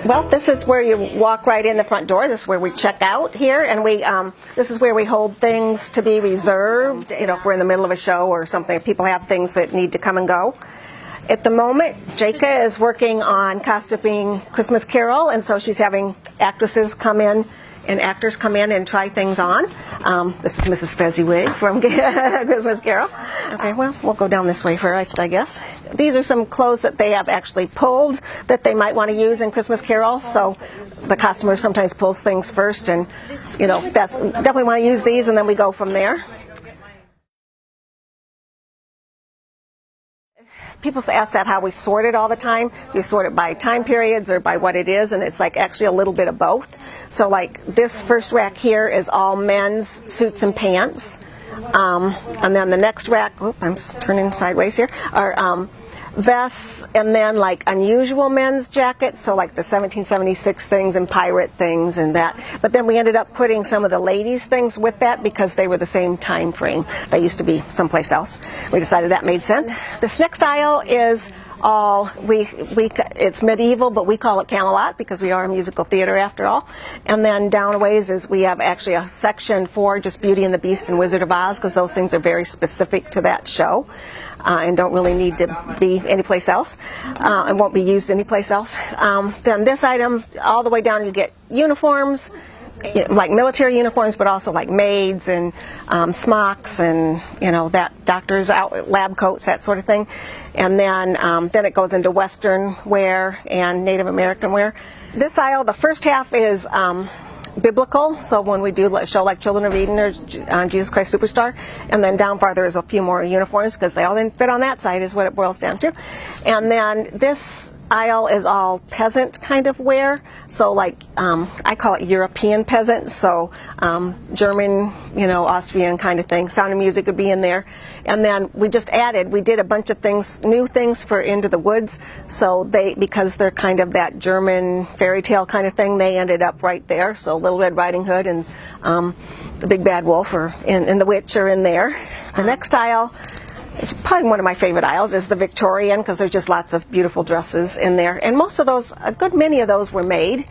Well, this is where you walk right in the front door. This is where we check out here, and this is where we hold things to be reserved. You know, if we're in the middle of a show or something, if people have things that need to come and go. At the moment, Jaka is working on costuming Christmas Carol, and so she's having actresses come in and actors come in and try things on. This is Mrs. Fezziwig from Christmas Carol. Okay, well, we'll go down this way first, I guess. These are some clothes that they have actually pulled that they might want to use in Christmas Carol. So the costumer sometimes pulls things first, and you know, that's definitely want to use these, and then we go from there. People ask that how we sort it all the time. Do you sort it by time periods or by what it is? And it's like actually a little bit of both. So like this first rack here is all men's suits and pants. And then the next rack, I'm turning sideways here, are vests, and then like unusual men's jackets, so like the 1776 things and pirate things and that. But then we ended up putting some of the ladies' things with that because they were the same time frame. They used to be someplace else. We decided that made sense. This next aisle is all it's medieval, but we call it Camelot because we are a musical theater after all. And then down a ways is we have actually a section for just Beauty and the Beast and Wizard of Oz, because those things are very specific to that show. And don't really need to be anyplace else, and won't be used anyplace else. Then this item, all the way down, you get uniforms, like military uniforms, but also like maids and smocks and that doctors' lab coats, that sort of thing. And then it goes into Western wear and Native American wear. This aisle, the first half is biblical, so when we do a show like Children of Eden or Jesus Christ Superstar, and then down farther is a few more uniforms because they all didn't fit on that side is what it boils down to. And then this aisle is all peasant kind of wear, so like I call it European peasant, so German, Austrian kind of thing. Sound of Music would be in there. And then we did a bunch of things, new things for Into the Woods, so because they're kind of that German fairy tale kind of thing, they ended up right there. So Little Red Riding Hood and the Big Bad Wolf and the Witch are in there. The next aisle is probably one of my favorite aisles, is the Victorian, because there's just lots of beautiful dresses in there. And most of those, a good many of those were made.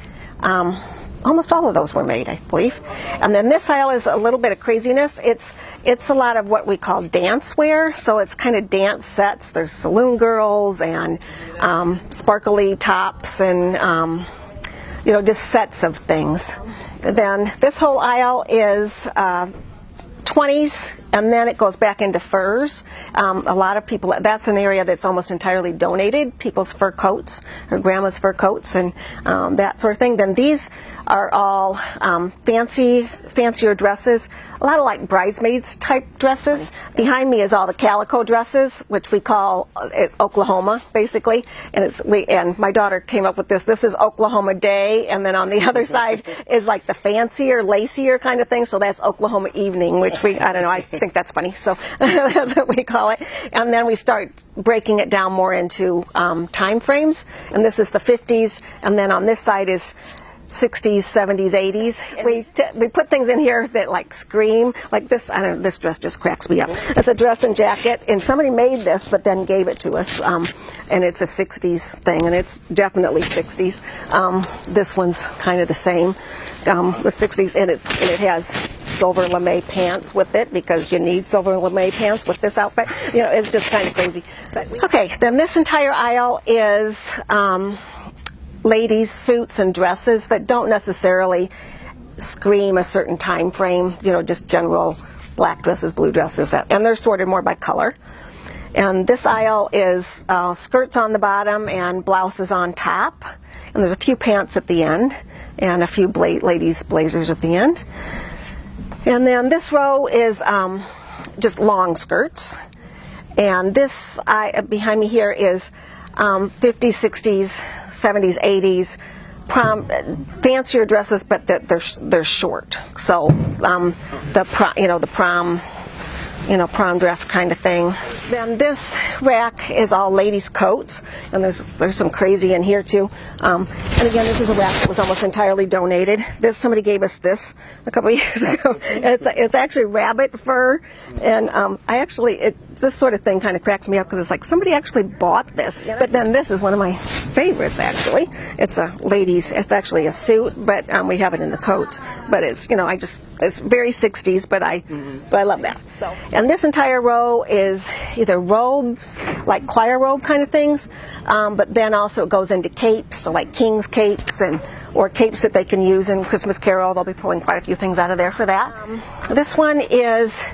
Almost all of those were made, I believe. And then this aisle is a little bit of craziness. It's a lot of what we call dance wear, so it's kind of dance sets. There's saloon girls and sparkly tops and just sets of things. Then this whole aisle is 20s, and then it goes back into furs. A lot of people, that's an area that's almost entirely donated, people's fur coats, or grandma's fur coats, and that sort of thing. Then these are all fancier dresses, a lot of like bridesmaids type dresses. Behind me is all the calico dresses, which we call Oklahoma, basically. And my daughter came up with this. This is Oklahoma Day, and then on the other side is like the fancier, lacier kind of thing. So that's Oklahoma Evening, which I don't know, I think that's funny. So that's what we call it. And then we start breaking it down more into time frames. And this is the 50s, and then on this side is 60s, 70s, 80s. We put things in here that like scream, like this. I don't know, this dress just cracks me up. It's a dress and jacket, and somebody made this but then gave it to us, and it's a 60s thing, and it's definitely 60s. This one's kind of the same, the 60s, and it has silver lame pants with it, because you need silver lame pants with this outfit. It's just kind of crazy. But okay, then this entire aisle is ladies' suits and dresses that don't necessarily scream a certain time frame, just general black dresses, blue dresses, and they're sorted more by color. And this aisle is skirts on the bottom and blouses on top, and there's a few pants at the end and a few ladies' blazers at the end. And then this row is just long skirts, and this behind me here is 50s, 60s, 70s, 80s, fancier dresses, but they're short. So the prom prom dress kind of thing. Then this rack is all ladies' coats, and there's some crazy in here too. And again, this is a rack that was almost entirely donated. Somebody gave us this a couple of years ago. And it's actually rabbit fur, and this sort of thing kind of cracks me up because it's like somebody actually bought this. But then this is one of my favorites actually. It's a ladies. It's actually a suit, but we have it in the coats. But it's it's very 60s, but I love that. So, and this entire row is either robes, like choir robe kind of things, but then also it goes into capes, so like king's capes or capes that they can use in Christmas Carol. They'll be pulling quite a few things out of there for that. This one is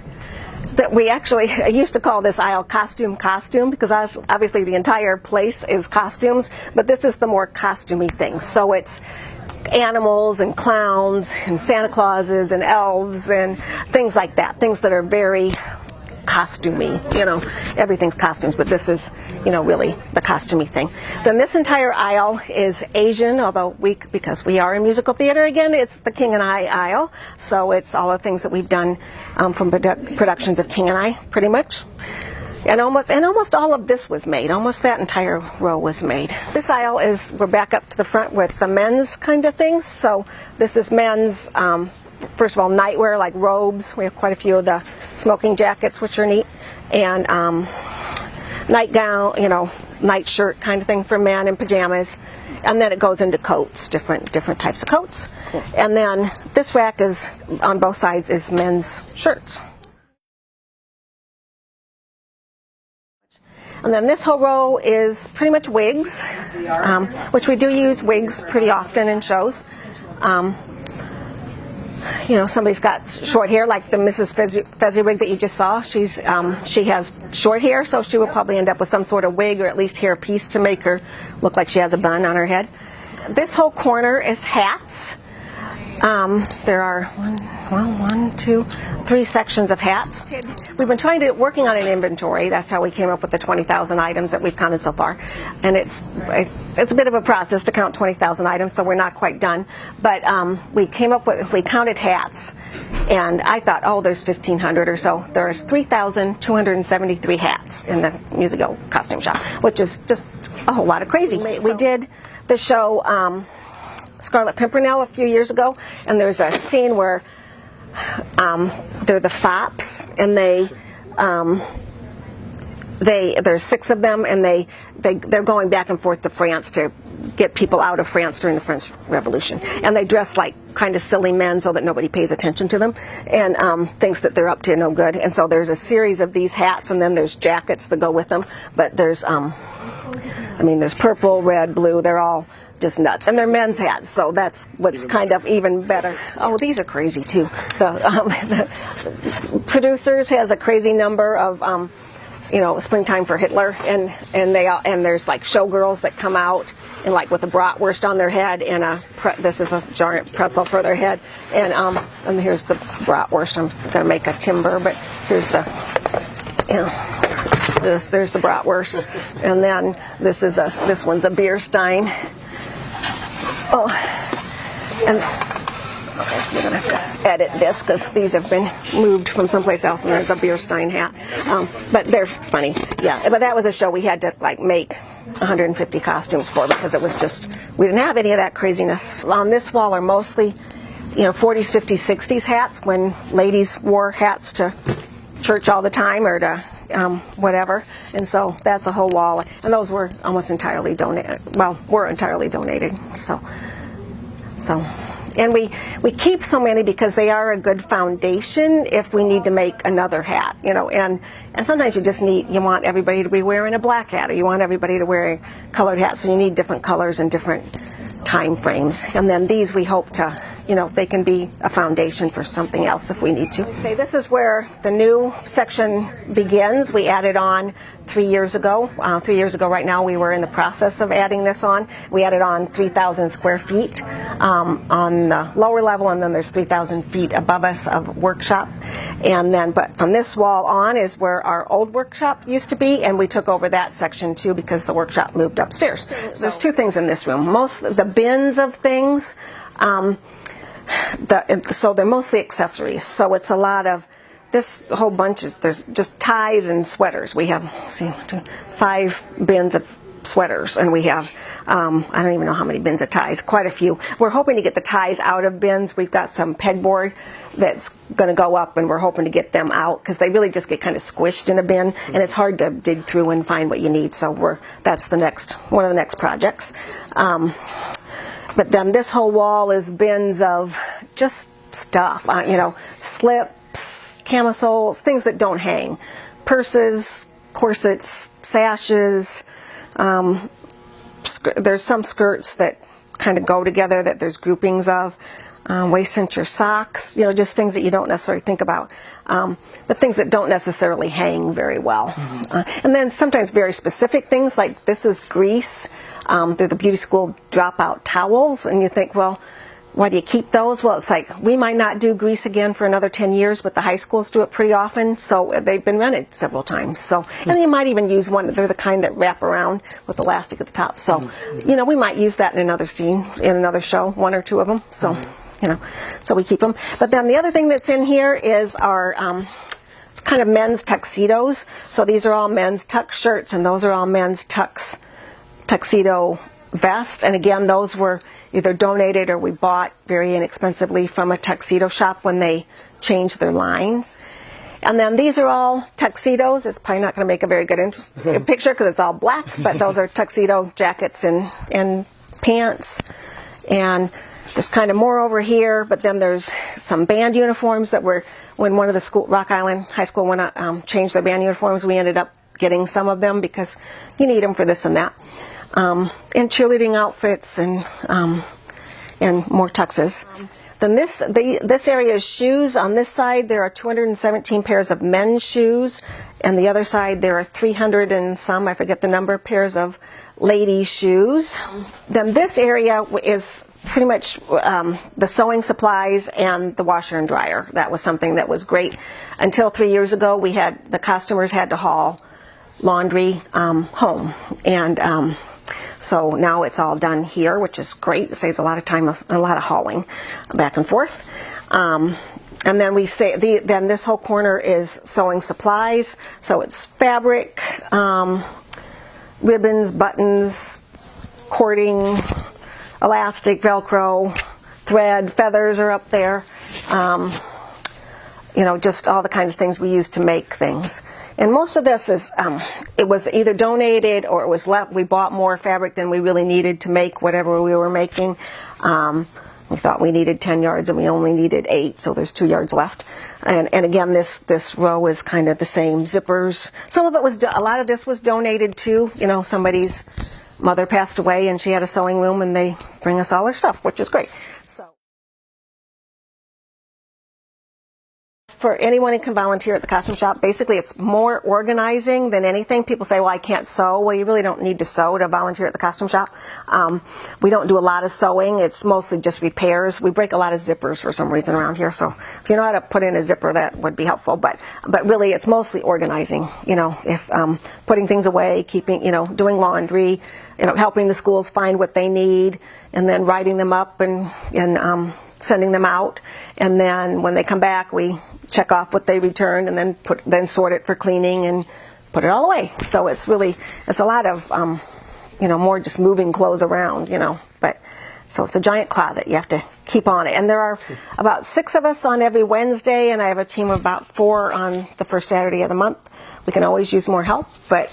that I used to call this aisle costume because obviously the entire place is costumes, but this is the more costumey thing. So it's animals and clowns and Santa Clauses and elves and things like that, things that are very costumey, everything's costumes, but this is, really the costumey thing. Then this entire aisle is Asian, although because we are in musical theater again, it's the King and I aisle, so it's all the things that we've done from productions of King and I, pretty much. And almost all of this was made. Almost that entire row was made. This aisle we're back up to the front with the men's kind of things. So this is men's, first of all, nightwear like robes. We have quite a few of the smoking jackets, which are neat. And nightgown, night shirt kind of thing for men, and pajamas. And then it goes into coats, different types of coats. Cool. And then this rack is, on both sides, is men's shirts. And then this whole row is pretty much wigs, which we do use wigs pretty often in shows. Somebody's got short hair, like the Mrs. Fezziwig that you just saw. She has short hair, so she will probably end up with some sort of wig or at least hair piece to make her look like she has a bun on her head. This whole corner is hats. There are 3 sections of hats. We've been working on an inventory. That's how we came up with the 20,000 items that we've counted so far. And it's a bit of a process to count 20,000 items, so we're not quite done. But we counted hats, and I thought, there's 1,500 or so. There's 3,273 hats in the musical costume shop, which is just a whole lot of crazy. We did the show Scarlet Pimpernel a few years ago, and there's a scene where they're the fops, and there's 6 of them, and they're going back and forth to France to get people out of France during the French Revolution, and they dress like kind of silly men so that nobody pays attention to them and thinks that they're up to no good. And so there's a series of these hats, and then there's jackets that go with them, but there's there's purple, red, blue, they're all just nuts, and they're men's hats, so that's what's kind of even better. These are crazy too. The producers has a crazy number of Springtime for Hitler, and there's like showgirls that come out and like with a bratwurst on their head, and this is a giant pretzel for their head, and here's the bratwurst. I'm gonna make a timber, but here's there's the bratwurst, and then this one's a beer stein. And we're going to have to edit this because these have been moved from someplace else, and there's a beer stein hat. But they're funny. Yeah, but that was a show we had to make 150 costumes for because it was just, we didn't have any of that craziness. On this wall are mostly, 40s, 50s, 60s hats when ladies wore hats to church all the time or to whatever, and so that's a whole wall, and those were almost entirely donated. Well, were entirely donated. So, and we keep so many because they are a good foundation if we need to make another hat, and sometimes you want everybody to be wearing a black hat, or you want everybody to wear a colored hat, so you need different colors and different time frames. And then these we hope to, they can be a foundation for something else if we need to. Say this is where the new section begins. We added on 3 years ago. 3 years ago right now we were in the process of adding this on. We added on 3,000 square feet on the lower level, and then there's 3,000 feet above us of workshop. And then, but from this wall on is where our old workshop used to be, and we took over that section too because the workshop moved upstairs. So there's 2 things in this room. The bins of things, so they're mostly accessories. So it's a lot of this whole bunch is, there's just ties and sweaters. We have, let's see, 5 bins of sweaters, and we have, I don't even know how many bins of ties, quite a few. We're hoping to get the ties out of bins. We've got some pegboard that's going to go up, and we're hoping to get them out because they really just get kind of squished in a bin, and it's hard to dig through and find what you need. So that's the next, one of the next projects. But then this whole wall is bins of just stuff, you know, slips, camisoles, things that don't hang, purses, corsets, sashes. There's some skirts that kind of go together that there's groupings of, waist cincher socks, you know, just things that you don't necessarily think about, but things that don't necessarily hang very well. And then sometimes very specific things, like this is Grease. They're the beauty school dropout towels, and you think, well, why do you keep those? Well, it's like, we might not do Grease again for another 10 years, but the high schools do it pretty often, so they've been rented several times. So, and you might even use one, they're the kind that wrap around with elastic at the top. So, you know, we might use that in another scene, in another show, 1 or 2 of them. So, you know, so we keep them. But then the other thing that's in here is our, it's kind of men's tuxedos. So these are all men's tux shirts, and those are all men's tuxedo vest, and again, those were either donated or we bought very inexpensively from a tuxedo shop when they changed their lines. And then these are all tuxedos. It's probably not going to make a very good picture because it's all black, but those are tuxedo jackets and pants. And there's kind of more over here, but then there's some band uniforms that were, when one of the school, Rock Island High School went out, changed their band uniforms, we ended up getting some of them because you need them for this and that. And cheerleading outfits and more tuxes. Then this area is shoes. On this side there are 217 pairs of men's shoes, and the other side there are 300 and some, I forget the number, pairs of ladies' shoes. Then this area is pretty much the sewing supplies and the washer and dryer. That was something that was great. Until 3 years ago, the customers had to haul laundry home, and so now it's all done here, which is great. It saves a lot of time, a lot of hauling back and forth. And then then this whole corner is sewing supplies. So it's fabric, ribbons, buttons, cording, elastic, Velcro, thread, feathers are up there. You know, just all the kinds of things we use to make things. And most of this is, it was either donated or it was left. We bought more fabric than we really needed to make whatever we were making. We thought we needed 10 yards and we only needed 8, so there's 2 yards left. And again, this row is kind of the same. Zippers. Some of it was, a lot of this was donated too. You know, somebody's mother passed away and she had a sewing room, and they bring us all her stuff, which is great. So, for anyone who can volunteer at the costume shop, basically it's more organizing than anything. People say, well, I can't sew. Well, you really don't need to sew to volunteer at the costume shop. We don't do a lot of sewing. It's mostly just repairs. We break a lot of zippers for some reason around here, so if you know how to put in a zipper, that would be helpful. But really it's mostly organizing, you know, if putting things away, keeping, you know, doing laundry, you know, helping the schools find what they need, and then writing them up and sending them out. And then when they come back, we check off what they returned, and then sort it for cleaning and put it all away. So it's a lot of you know, more just moving clothes around, you know. But so it's a giant closet. You have to keep on it. And there are about 6 of us on every Wednesday, and I have a team of about 4 on the first Saturday of the month. We can always use more help, but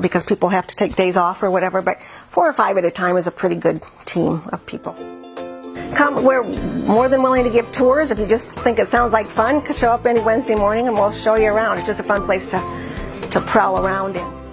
because people have to take days off or whatever. But 4 or 5 at a time is a pretty good team of people. We're more than willing to give tours. If you just think it sounds like fun, show up any Wednesday morning and we'll show you around. It's just a fun place to prowl around in.